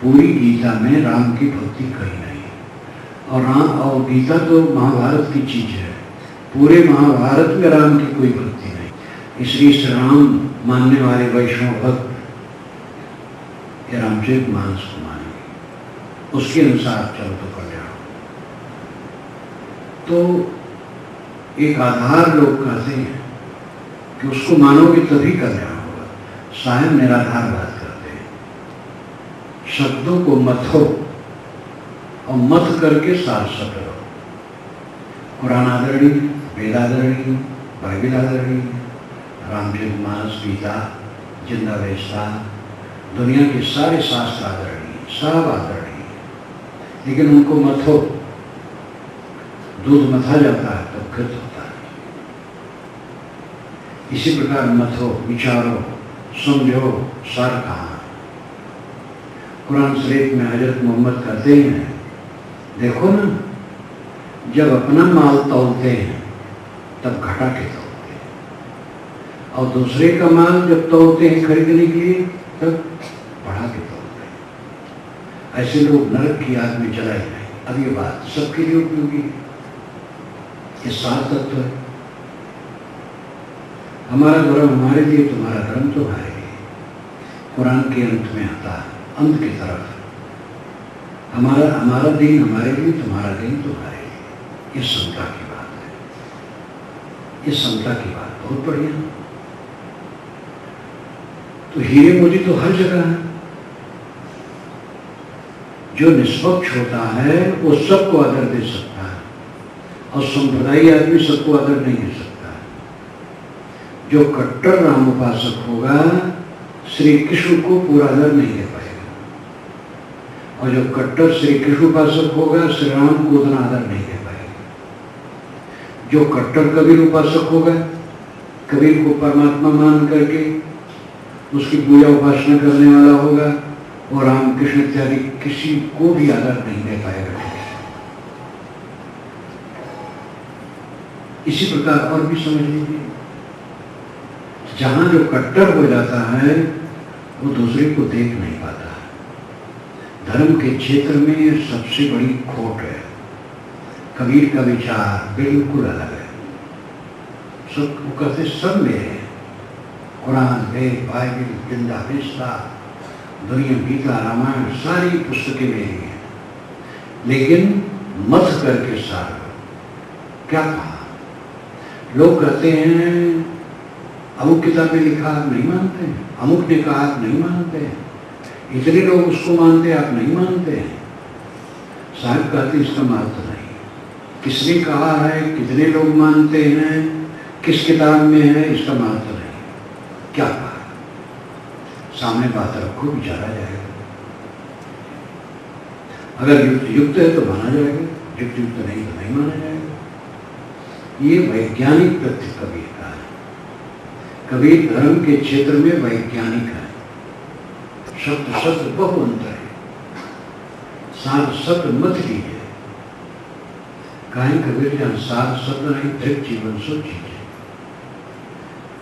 पूरी गीता में राम की भक्ति कहीं नहीं, और राम और गीता तो महाभारत की चीज है, पूरे महाभारत में राम की कोई भक्ति नहीं। इसलिए श्री राम मानने वाले वैष्णव भक्त ये रामचरित मानस को मानेंगे, उसके अनुसार चलो तो कल्याण। तो एक आधार लोग कहते हैं कि उसको मानोगे तभी कल्याण होगा। सायं निराधार बात करते हैं, शब्दों को मथो और मत करके सार शब्द रहो। कुरान आदरणीय, वेद आदरणीय, बाइबिल आदरणीय, रामचरित मानस, गीता, जिंदा वेस्ता, दुनिया के सारे शास्त्र आदरणीय, सब आदरणीय, लेकिन उनको मथो, दूध मथा जाता है तो घृत होता है। इसी प्रकार मथो, विचारो, समझो, सार कहाँ। कुरान शरीफ में हजरत मोहम्मद कहते हैं, देखो ना, जब अपना माल तौलते हैं तब घटा के तौलते हैं, और दूसरे का माल जब तौलते हैं खरीदने के लिए तब बढ़ा के तौलते हैं। ऐसे लोग नरक की आग में जलाए जाए। अब ये बात सबके लिए उपयोगी है, ये सार तत्व है। हमारा धर्म हमारे लिए, तुम्हारा धर्म तुम्हारे लिए। कुरान के अंत में आता है, अंत की तरफ, हमारा दीन हमारे लिए, तुम्हारा दीन तुम्हारे लिए। ये समता की बात है, ये समता की बात बहुत बढ़िया। तो हीरे मोती तो हर जगह है। जो निष्पक्ष होता है वो सबको आदर दे सकता है, और संप्रदायी आदमी सबको आदर नहीं दे सकता है। जो कट्टर राम उपासक होगा श्री कृष्ण को पूरा आदर नहीं दे पाएगा, और जो कट्टर श्री कृष्ण उपासक होगा श्री राम को उतना आदर नहीं दे पाएगा। जो कट्टर कबीर उपासक होगा, कबीर को परमात्मा मान करके उसकी पूजा उपासना करने वाला होगा, और राम कृष्ण इत्यादि किसी को भी आदर नहीं दे पाएगा। इसी प्रकार और भी समझ लीजिए, जहां जो कट्टर हो जाता है वो दूसरे को देख नहीं पाता है। धर्म के क्षेत्र में सबसे बड़ी खोट है। कबीर का विचार बिल्कुल अलग है। सब वो कहते सब मेरे हैं, कुरान, वेद, बाइबिल, जिंदा वेस्ता, दुनिया, गीता, रामायण, सारी पुस्तकें मेरी हैं, लेकिन मत करके सार क्या कहा। लोग कहते हैं अमुक किताब में लिखा, आप नहीं मानते, अमुक ने कहा, आप नहीं मानते, इतने लोग उसको मानते, आप नहीं मानते। साहब कहते इसका महत्व नहीं, किसने कहा है, कितने लोग मानते हैं, किस किताब में है, इसका महत्व नहीं। क्या कहा, सामने बात रखो, विचारा जाएगा। अगर युक्त है तो माना जाएगा, युक्त नहीं तो नहीं माना जाएगा। ये वैज्ञानिक तथ्य कबीर का है। कबीर धर्म के क्षेत्र में वैज्ञानिक है। शब्द शब्द बहु अंतर है, सार शब्द मत लीजिए। कहें कबीर जहां सार शब्द नहीं, धृत जीवन सो चीज।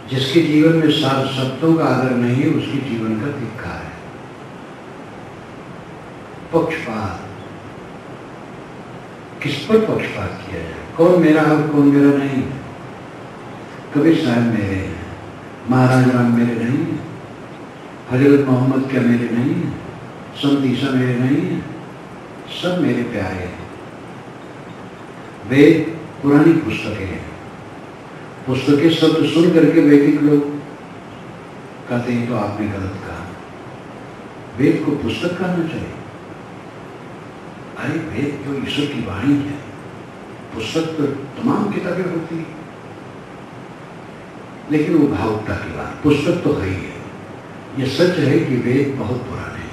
जिसके जीवन में सार शब्दों का आदर नहीं है, उसके जीवन का धिक्कार है। पक्षपात, किस पर पक्षपात किया जाए, कौन मेरा है कौन मेरा नहीं। कबीर साहब मेरे हैं, महाराज राम मेरे नहीं है, हजरत मोहम्मद क्या मेरे नहीं है, संत ईसा मेरे नहीं है, सब मेरे प्यारे हैं। वेद पुरानी पुस्तकें हैं। पुस्तकें शब्द सुन करके वैदिक लोग कहते हैं तो आपने गलत कहा। वेद को पुस्तक कहना चाहिए। अरे वेद तो ईश्वर की वाणी है, पुस्तक तो तमाम किताबें होती है, लेकिन वो भावुकता की बात, पुस्तक तो है ही है। ये सच है कि वेद बहुत पुराने हैं।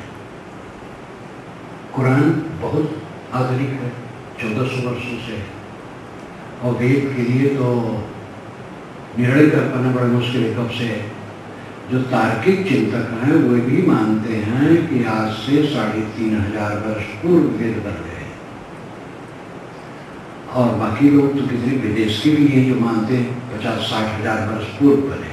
कुरान बहुत आधुनिक है, 1400 वर्षों से है। और वेद के लिए तो निर्णय कर पाना बड़ा मुश्किल है। कब से है? जो तार्किक चिंतक हैं वो भी मानते हैं कि आज से 3500 वर्ष पूर्व वेद बन गए। और बाकी लोग तो कितने विदेश के भी हैं जो मानते हैं 50-60 हजार वर्ष पूर्व बने।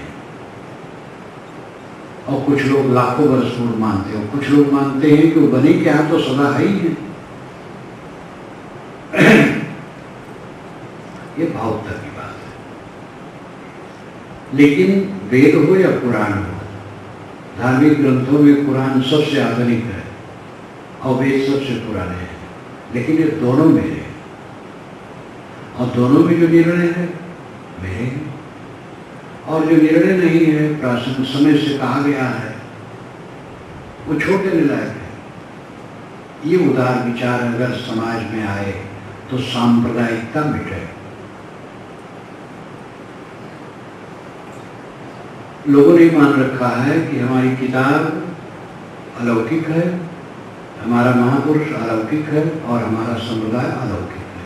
और कुछ लोग लाखों वर्ष पूर्व मानते हैं। कुछ लोग मानते हैं कि वो बने क्या तो सदा है ही है। ये भावुकता की बात है। लेकिन वेद हो या पुराण हो, धार्मिक ग्रंथों में कुरान सबसे आधुनिक है और वेद सबसे पुराने हैं। लेकिन ये दोनों मेरे हैं और दोनों में जो निर्णय है मेरे हैं। और जो निर्णय नहीं है, प्राचीन समय से कहा गया है, वो छोड़ देने लायक है। ये उदार विचार अगर समाज में आए तो सांप्रदायिकता मिटे। लोगों ने मान रखा है कि हमारी किताब अलौकिक है, हमारा महापुरुष अलौकिक है और हमारा संप्रदाय अलौकिक है।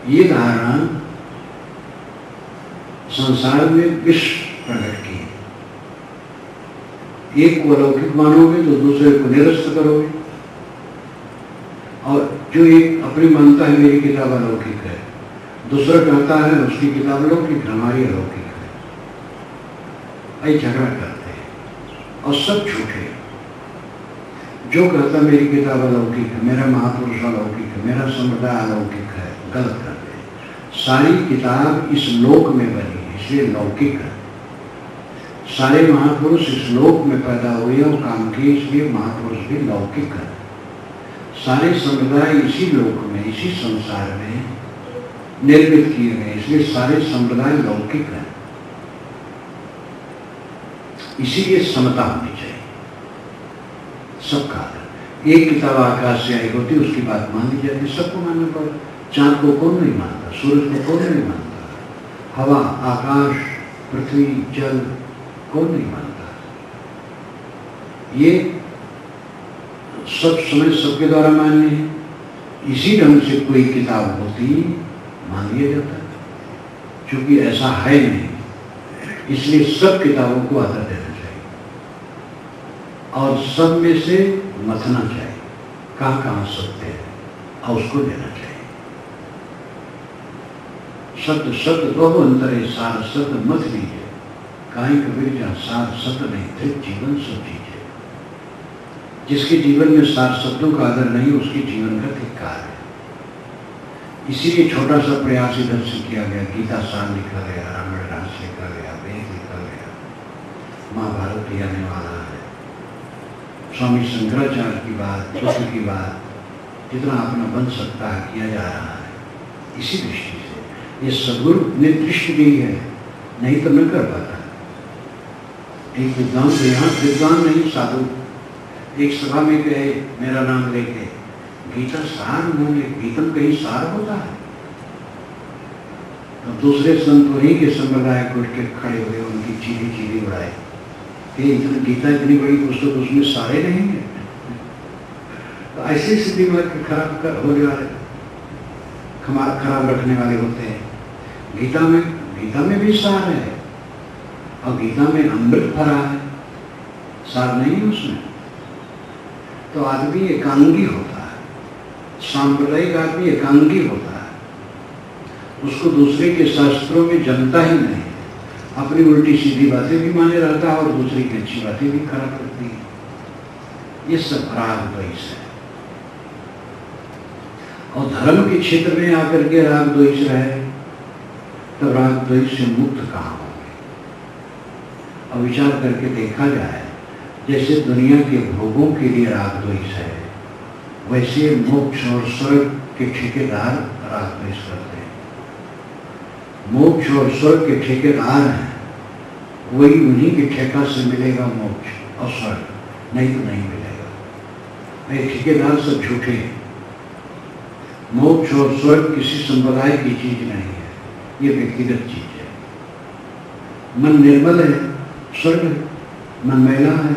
ये धारणा संसार में विश्व प्रकट की है। एक को अलौकिक मानोगे तो दूसरे को निरस्त करोगे। और जो एक अपनी मानता है मेरी किताब अलौकिक है, दूसरा कहता है उसकी किताब अलौकिक, हमारी अलौकिक है, ऐ झगड़ा करते हैं और सब झूठे। जो कहता मेरी किताब अलौकिक है, मेरा महापुरुष अलौकिक है, मेरा संप्रदाय अलौकिक है, गलत करते हैं। सारी किताब इस लोक में बनी है, इसलिए लौकिक है। सारे महापुरुष इस लोक में पैदा हुए और काम किए, इसलिए महापुरुष भी लौकिक है। सारे संप्रदाय इसी लोक में, इसी संसार में निर्मित किए गए, इसलिए सारे संप्रदाय लौकिक हैं। इसीलिए समता होनी चाहिए सबका आदर। एक किताब आकाश से आई होती, उसकी बात मान ली जाती, सबको मानना पड़ा। चांद को कौन नहीं मानता, सूरज को कौन नहीं मानता, हवा, आकाश, पृथ्वी, जल कौन नहीं मानता। ये सब समय सबके द्वारा मान्य है। इसी ढंग से कोई किताब होती मान लिया जाता है, क्योंकि ऐसा है नहीं, इसलिए सब किताबों को आदर देना चाहिए और सब में से मथना चाहिए कहाँ कहाँ सत्य है और उसको देना चाहिए। सत्य सत्य बहु अंतरे सार सत्य मत लीजिए, काहे कबीर जहाँ सार सत्य नहीं थे जीवन सब दीजिए। जिसके जीवन में सार शब्दों का आदर नहीं, उसके जीवन का धिक्कार है। इसीलिए छोटा सा प्रयास इधर से किया गया। गीता सार लिखा गया, रामायण रास लिखा गया, वेद लिखा गया, महाभारत भी आने वाला है। स्वामी शंकराचार्य की बात, बुद्ध की बात, जितना अपना बन सकता है किया जा रहा है। इसी दृष्टि से ये सदगुरु ने दृष्टि दी है, नहीं तो न कर पाता। एक विद्वान से यहाँ विद्वान नहीं साधु एक सभा में कहे मेरा नाम लेके, गीता सार उन्होंने, गीतम कहीं सार होता है। तो दूसरे संत वहीं के संप्रदाय को उठ के खड़े हुए, उनकी चीरी चीरी उड़ाए कि गीता इतनी बड़ी पुस्तक, उसमें सारे नहीं है। तो ऐसे स्थिति में खराब होने वाले, खराब रखने वाले होते हैं। गीता में भी सार है और गीता में अमृत भरा है, सार नहीं है उसमें। तो आदमी एकांगी होता है, सांप्रदायिक आदमी एकांगी होता है, उसको दूसरे के शास्त्रों में जमता ही नहीं, अपनी उल्टी सीधी बातें भी माने रहता है और दूसरी की अच्छी बातें भी खराब करती है। ये सब राग द्वेष है। और धर्म के क्षेत्र में आकर के राग द्वेष रहे तो राग द्वेष से मुक्त कहाँ होंगे। और विचार करके देखा जाए, जैसे दुनिया के भोगों के लिए राग द्वेष है, वैसे मोक्ष और स्वर्ग के ठेकेदार राग द्वेष करते हैं। मोक्ष और स्वर्ग के ठेकेदार हैं, वही उन्हीं के ठेका से मिलेगा मोक्ष और स्वर्ग, नहीं तो नहीं मिलेगा। ये ठेकेदार सब झूठे हैं। मोक्ष और स्वर्ग किसी संप्रदाय की चीज नहीं है, ये व्यक्तिगत चीज है। मन निर्मल है, स्वर्ग है, मन मैला है,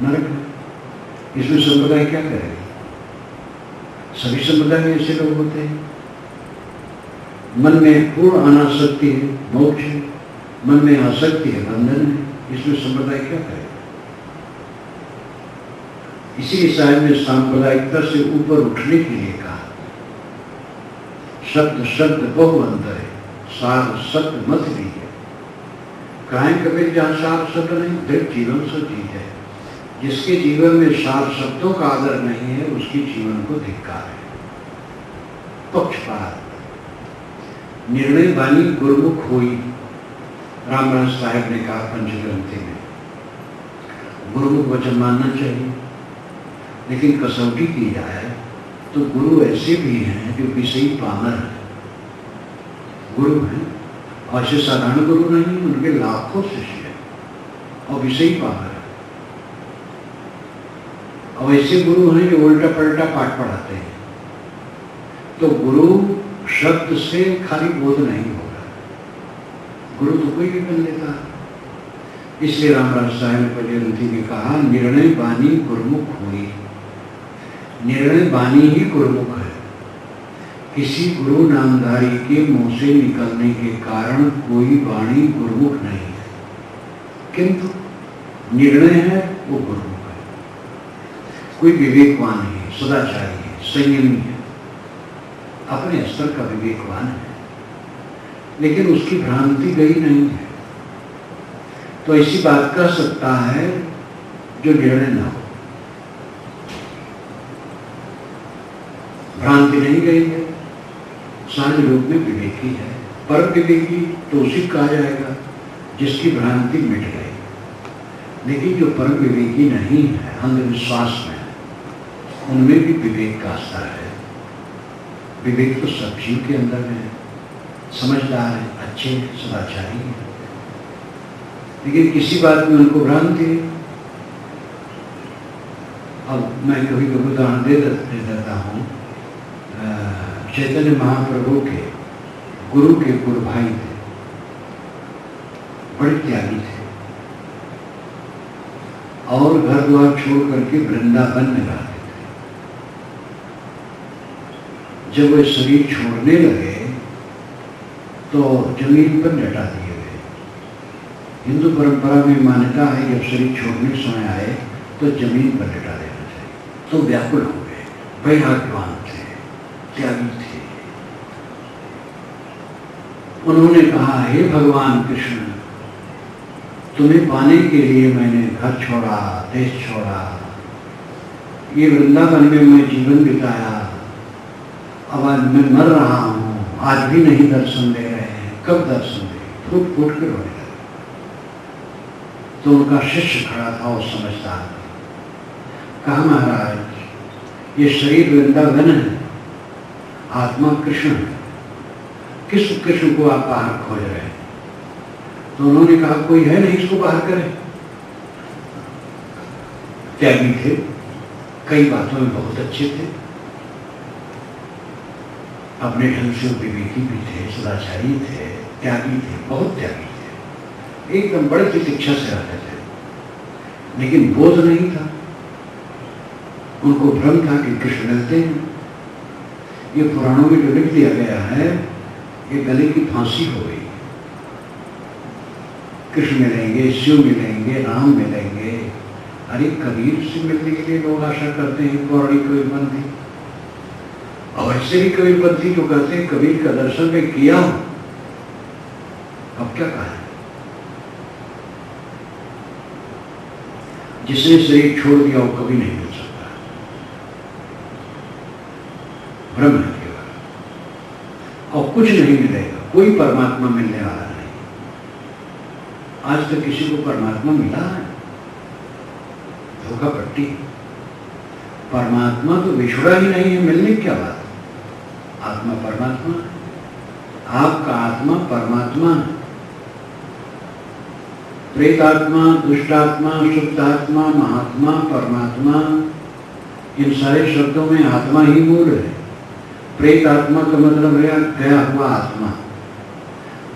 नरक है। इसमें संप्रदाय क्या करेगा? सभी संप्रदाय में ऐसे लोग होते हैं। मन में पूर्ण अनासक्ति है, मोक्ष है, मन में आसक्ति है, बंधन है। इसमें संप्रदाय क्या करेगा? इसीलिए साहब ने सांप्रदायिकता से ऊपर उठने के लिए कहा, शब्द शब्द बहु अंतर है, सार सत्य मत भी है। कहें कबीर जहाँ सार शब्द नहीं, दृढ़ जीवन से चीज है। जिसके जीवन में सार शब्दों का आदर नहीं है, उसके जीवन को धिक्कार है। पक्षपात, निर्णय बानी गुरुमुख होई, रामराज साहब ने कहा पंचग्रंथी में। गुरुमुख वचन मानना चाहिए, लेकिन कसौटी की जाए तो गुरु ऐसे भी हैं जो विषयी पामर हैं, गुरु हैं, और ऐसे साधारण गुरु नहीं, उनके लाखों शिष्य हैं और विषयी पामर हैं। और ऐसे गुरु हैं जो उल्टा पलटा पाठ पढ़ाते हैं। तो गुरु शब्द से खाली बोध नहीं होगा, गुरु तो कोई भी बन लेता है। इसलिए रामराज साहब ने पंचग्रंथी में कहा, निर्णय बानी गुरुमुख हुई। निर्णय बानी ही गुरुमुख है। किसी गुरु नामधारी के मुंह से निकलने के कारण कोई वाणी गुरुमुख नहीं है, किंतु निर्णय है वो गुरुमुख है। कोई विवेकवान है, सदाचारी है, संयमी है, अपने स्तर का विवेकवान है, लेकिन उसकी भ्रांति गई नहीं है, तो ऐसी बात कह सकता है जो निर्णय न हो। भ्रांति नहीं गई है, सारे रूप में विवेकी है। परम विवेकी तो उसी कहा जाएगा जिसकी भ्रांति मिट गई। लेकिन जो परम विवेकी नहीं है, अंधविश्वास में है, उनमें भी विवेक का स्तर है। विवेक तो सब जीव के अंदर में है, समझदार है, अच्छे सदाचारी है, लेकिन किसी बात में उनको भ्रांति है। अब मैं कभी कभी उदाहरण दे देता हूँ। चैतन्य महाप्रभु के गुरु के गुरु भाई थे, बड़े त्यागी थे, और घर द्वार छोड़ करके वृंदावन में रहते थे। जब वे शरीर छोड़ने लगे तो जमीन पर लेटा दिए गए। हिंदू परंपरा में मान्यता है जब शरीर छोड़ने समय आए तो जमीन पर लेटा देना चाहिए। तो व्याकुल हो गए, वैराग्यवान थे, त्यागी थे। उन्होंने कहा, हे भगवान कृष्ण, तुम्हें पाने के लिए मैंने घर छोड़ा, देश छोड़ा, ये वृंदावन में मैं जीवन बिताया, अब आज मैं मर रहा हूँ, आज भी नहीं दर्शन दे रहे हैं, कब दर्शन दे? फूट फूट के रोने लगे। तो उनका शिष्य खड़ा था, वो समझदार था। कहा, महाराज ये शरीर वृंदावन है, आत्मा कृष्ण है, किस कृष्ण को आप बाहर खोज रहे हैं? तो उन्होंने कहा, कोई है नहीं इसको बाहर करे। त्यागी थे, कई बातों में बहुत अच्छे थे, अपने ढंग से विवेकी भी थे, सदाचारी थे, त्यागी थे, बहुत त्यागी थे, एकदम बड़े प्रतीक्षा से रहते थे, लेकिन बोध नहीं था। उनको भ्रम था कि कृष्ण मिलते हैं। ये पुराणों में जो लिख दिया गया है, ये गले की फांसी हो गई। कृष्ण मिलेंगे, शिव मिलेंगे, राम मिलेंगे। अरे कबीर से मिलने के लिए लोग आशा करते हैं, पौराणिक कबीरपंथी। और ऐसे भी कबीरपंथी जो कहते हैं कबीर का दर्शन में किया। अब क्या कहा? जिसने शरीर छोड़ दिया वो कभी नहीं मिल सकता, भ्रम है केवल, और कुछ नहीं मिलेगा। कोई परमात्मा मिलने वाला नहीं। आज तक किसी को परमात्मा मिला है? धोखा पट्टी। परमात्मा तो बिछड़ा ही नहीं है, मिलने की क्या बात है? आत्मा परमात्मा, आपका आत्मा परमात्मा है। प्रेतात्मा, दुष्टात्मा, शुद्धात्मा, महात्मा, परमात्मा, इन सारे शब्दों में आत्मा ही मूल है। प्रेत आत्मा का मतलब है गया हुआ आत्मा,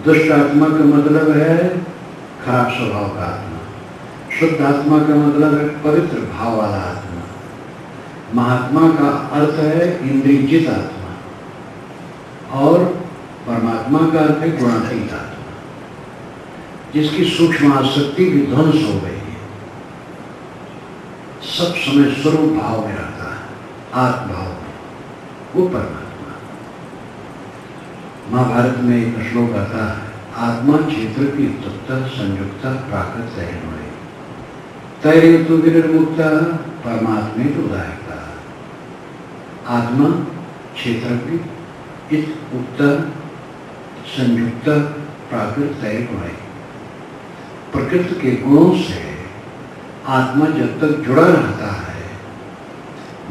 दुष्ट आत्मा का मतलब है खराब स्वभाव का आत्मा, शुद्ध आत्मा का मतलब है पवित्र भाव वाला आत्मा, महात्मा का अर्थ है इंद्रियजित आत्मा, और परमात्मा का अर्थ है गुणातीत आत्मा, जिसकी सूक्ष्म आसक्ति भी ध्वंस हो गई है, सब समय स्वरूप भाव में रहता है, आत्मभाव में, वो परमात्मा। महाभारत में एक श्लोक आता है, आत्मा क्षेत्र की उत्तप्ता संयुक्ता प्राकृत रहने तैर तो विनिर्मुक्ता परमात्मे तो उदाहरता। आत्मा क्षेत्र की उत्तर संयुक्त प्राकृत तैर गुण, प्रकृति के गुणों से आत्मा जब तक जुड़ा रहता है,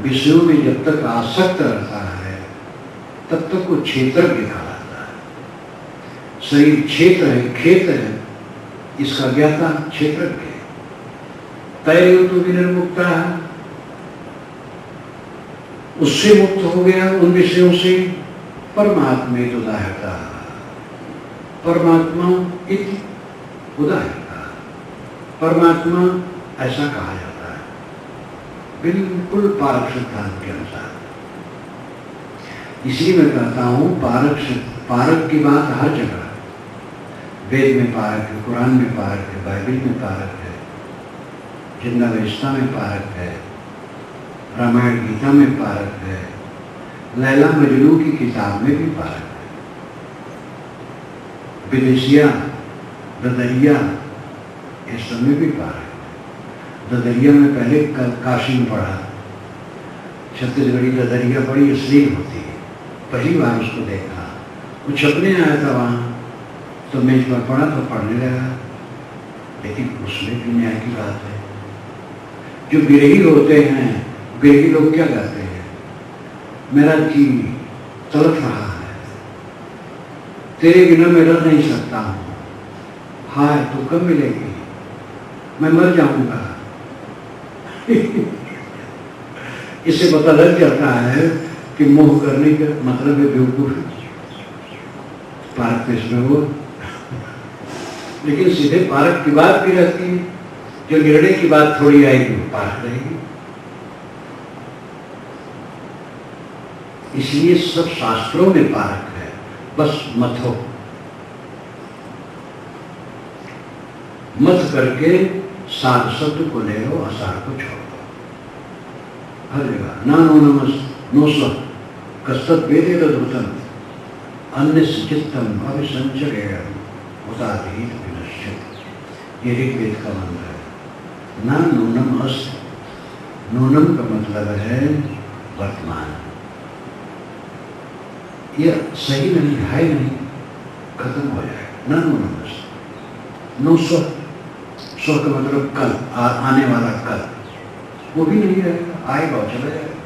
विषयों में जब तक आसक्त रहता है, तब तक वो क्षेत्र कहलाता है। शरीर क्षेत्र है, खेत है, इसका ज्ञाता क्षेत्र है। तैर तो विनिर्मुक्ता है, उससे मुक्त हो गया उन विषयों से, परमात्मे तो उदाहरता, परमात्मा इति उदाहरता, परमात्मा ऐसा कहा जाता है बिल्कुल पारक सिद्धांत के अनुसार। इसलिए मैं कहता हूं पारक की बात हर जगह, वेद में पारक है, कुरान में पारक है, बाइबल में पारक है, जिंदावेस्ता में पारक है, रामायण गीता में पारक है, लैला मजनू की किताब में भी पारक है, विदेशिया ददरिया इस समय भी पारक है। ददरिया में पहले काशी में पढ़ा, छत्तीसगढ़ी ददरिया बड़ी अश्लील होती है, पहली बार उसको देखा, वो छपने आया था वहाँ, तो मेज पर पढ़ा तो पढ़ने लगा, लेकिन उसमें भी न्याय की बात है। जो बिरही होते हैं, बिरही लोग क्या कहते हैं, मेरा जी तड़प रहा है, तेरे बिना मैं रह नहीं सकता हूँ, हाय तो कब मिलेगी, मैं मर जाऊंगा। इससे पता लग जाता है कि मोह करने का मतलब है बेवकूफी, पारक में वो, लेकिन सीधे पारक की बात भी रहती है, जो निर्णय की बात थोड़ी आएगी वो पारक रहेगी। इसलिए सब शास्त्रों में पारक है, बस मत हो, मत करके सार शब्द को ले लो, असार को छोड़ दो। हर जगह ना नो नमस नो स्व कस्तत वेदे तदुतम अन्य चित्तम अभिसंचरेण उदाधीत विनश्यति। ये ऋग्वेद का मंत्र है। ना नूनम अस्त, नूनम का मतलब है वर्तमान, ये सही नहीं है, नहीं खत्म हो जाए। ना नूनम अस्त, नो स्व, स्व का मतलब कल, आने वाला कल, वो भी नहीं रहेगा, आएगा और चला जाएगा।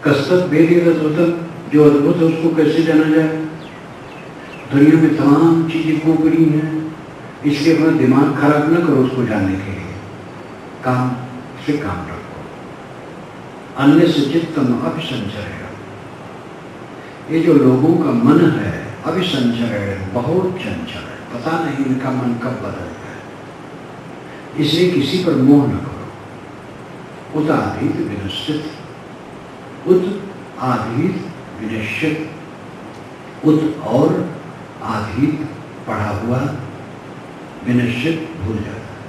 कस्तत वेद, जो अद्भुत है उसको कैसे जाना जाए। दुनिया में तमाम चीजें खोपड़ी हैं, इसलिए अपना दिमाग खराब न करो उसको जानने के लिए, काम से काम रखो। अन्य से चित्तम अभिसंचरण, ये जो लोगों का मन है अभिसंचरण, बहुत चंचल है, पता नहीं इनका मन कब बदलता है, इसलिए किसी पर मोह न करो। उत आधीत विनश्चित, उत आधीत विनश्चित, उत और आधीत पढ़ा हुआ, विनश्चित भूल जाता है।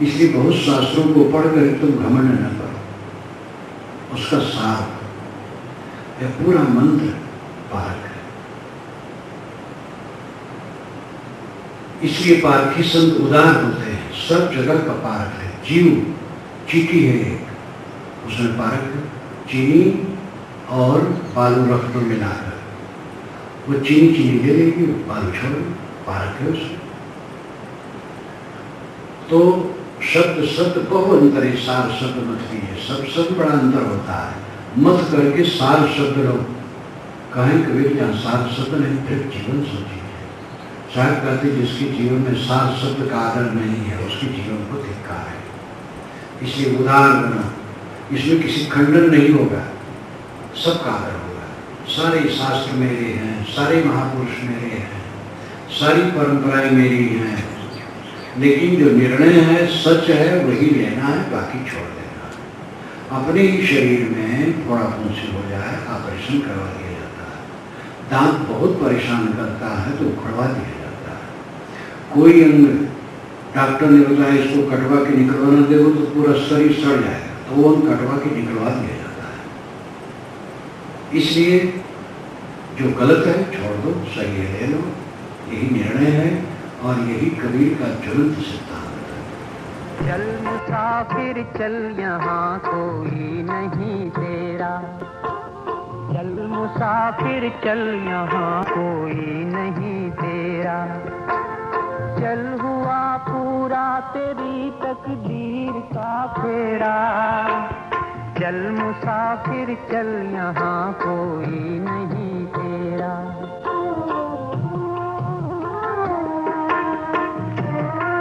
इसलिए बहुत शास्त्रों को पढ़कर तुम घमंड न करो, उसका सार यह पूरा मंत्र पारक है। इसलिए पारखी संत उदार होते हैं, सब जगह का पारक है। जीव चीटी है एक, उसमें पारक है, चीनी और बालू रख दो मिलाकर, वो चीनी चीनी दे देगी, बालू छोड़, पारक है उसमें। तो शब्द शब्द बहु अंतरे सार शब्द मत कीजिए। सब शब्द बड़ा अंतर होता है, मत करके सार शब्द लो। कहें कबीर जहाँ सार शब्द नहीं फिर जीवन सोचिए। शायद कहते जिसके जीवन में सार शब्द का आदर नहीं है उसके जीवन को धिक्कार है। इसलिए उदार बनो, इसमें किसी खंडन नहीं होगा, सबका आदर होगा। सारे शास्त्र मेरे हैं, सारे महापुरुष मेरे हैं, सारी परंपराएं मेरी हैं, लेकिन जो निर्णय है सच है वही लेना है, बाकी छोड़ देना है। अपने ही शरीर में थोड़ा फुंसी हो जाए ऑपरेशन करवा दिया जाता है। दांत बहुत परेशान करता है तो उखड़वा दिया जाता है। कोई अंग डॉक्टर ने बताया इसको कटवा के निकलवाना देखो तो पूरा शरीर सड़ जाएगा, तो वो अंग कटवा के निकलवा दिया जाता है। इसलिए जो गलत है छोड़ दो, सही है ले लो, यही निर्णय है और यही कबीर का ज्वलंत सिद्धांत है। चल मुसाफिर चल यहाँ कोई नहीं तेरा, चल मुसाफिर चल यहाँ कोई नहीं तेरा, चल हुआ पूरा तेरी तकदीर का फेरा, चल मुसाफिर चल यहाँ कोई नहीं तेरा।